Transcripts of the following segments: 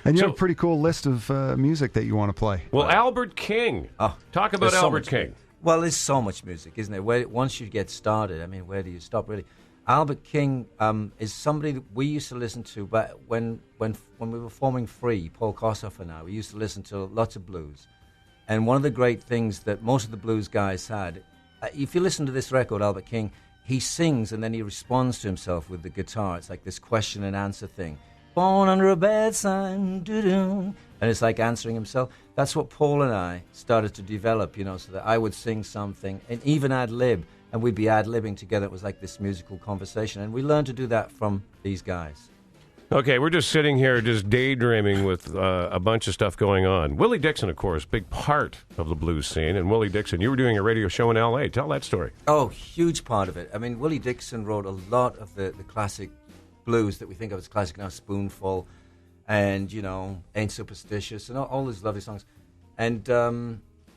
And you have a pretty cool list of music that you want to play. Well, Albert King. Talk about Albert King. Well, there's so much music, isn't there? Once you get started, I mean, where do you stop, really? Albert King is somebody that we used to listen to, but when we were forming Free, Paul Kossoff and I, we used to listen to lots of blues. And one of the great things that most of the blues guys had, if you listen to this record, Albert King, he sings and then he responds to himself with the guitar. It's like this question and answer thing. Born under a bad sign, doo-doo. And it's like answering himself. That's what Paul and I started to develop, so that I would sing something and even ad-lib, and we'd be ad-libbing together. It was like this musical conversation. And we learned to do that from these guys. Okay, we're just sitting here just daydreaming with a bunch of stuff going on. Willie Dixon, of course, big part of the blues scene. And Willie Dixon, you were doing a radio show in L.A. Tell that story. Oh, huge part of it. I mean, Willie Dixon wrote a lot of the classic blues that we think of as classic now, Spoonful and, Ain't Superstitious and all these lovely songs. And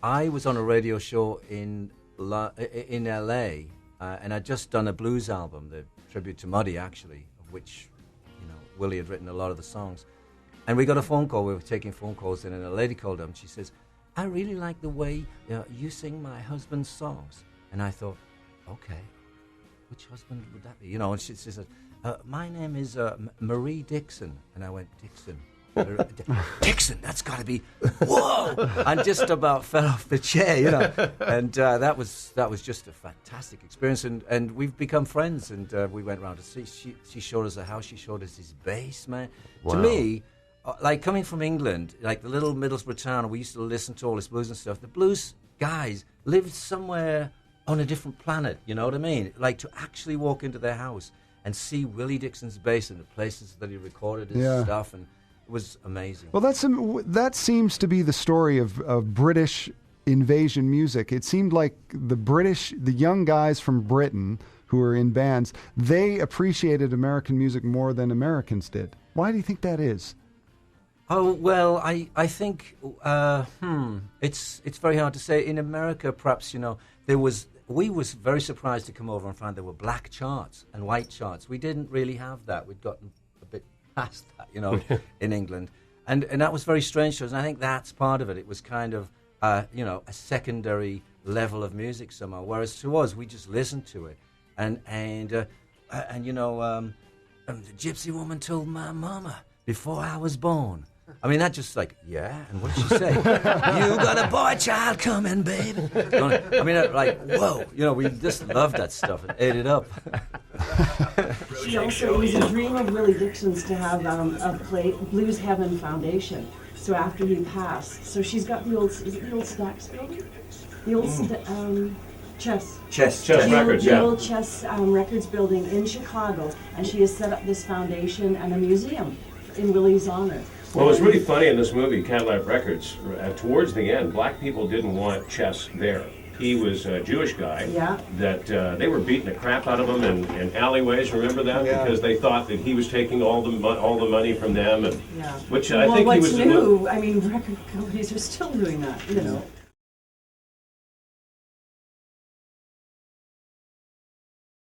I was on a radio show in L.A., and I'd just done a blues album, the tribute to Muddy, actually, of which, Willie had written a lot of the songs. And we got a phone call. We were taking phone calls, and a lady called up, and she says, I really like the way you sing my husband's songs. And I thought, okay, which husband would that be? And she says, my name is Marie Dixon. And I went, Dixon? Dixon, that's got to be, whoa! I just about fell off the chair, And that was just a fantastic experience. And we've become friends. And we went around to see. She showed us a house. She showed us his bass, man. Wow. To me, like coming from England, like the little Middlesbrough town, we used to listen to all this blues and stuff. The blues guys lived somewhere on a different planet. You know what I mean? Like to actually walk into their house and see Willie Dixon's bass and the places that he recorded his stuff, and it was amazing. Well, that seems to be the story of British invasion music. It seemed like the young guys from Britain who were in bands, they appreciated American music more than Americans did. Why do you think that is? Oh, well, I think it's very hard to say. In America, perhaps, we was very surprised to come over and find there were black charts and white charts. We didn't really have that. We'd gotten a bit past that, in England. And that was very strange to us. And I think that's part of it. It was kind of, a secondary level of music somehow. Whereas to us, we just listened to it. And the gypsy woman told my mama before I was born. I mean, that just like, and what did she say? You got a boy child coming, baby. I mean, like, whoa. We just loved that stuff and ate it up. She also, it was a dream of Willie Dixon's to have Blues Heaven Foundation. So after he passed, so she's got the old Stacks building? The old Chess Records, the old Chess Records building in Chicago. And she has set up this foundation and a museum in Willie's honor. Well, it was really funny in this movie, Cadillac Records. Towards the end, black people didn't want Chess there. He was a Jewish guy. Yeah. That they were beating the crap out of him in alleyways. Remember that? Yeah. Because they thought that he was taking all the money from them, and which I think he was. What's new? I mean, record companies are still doing that.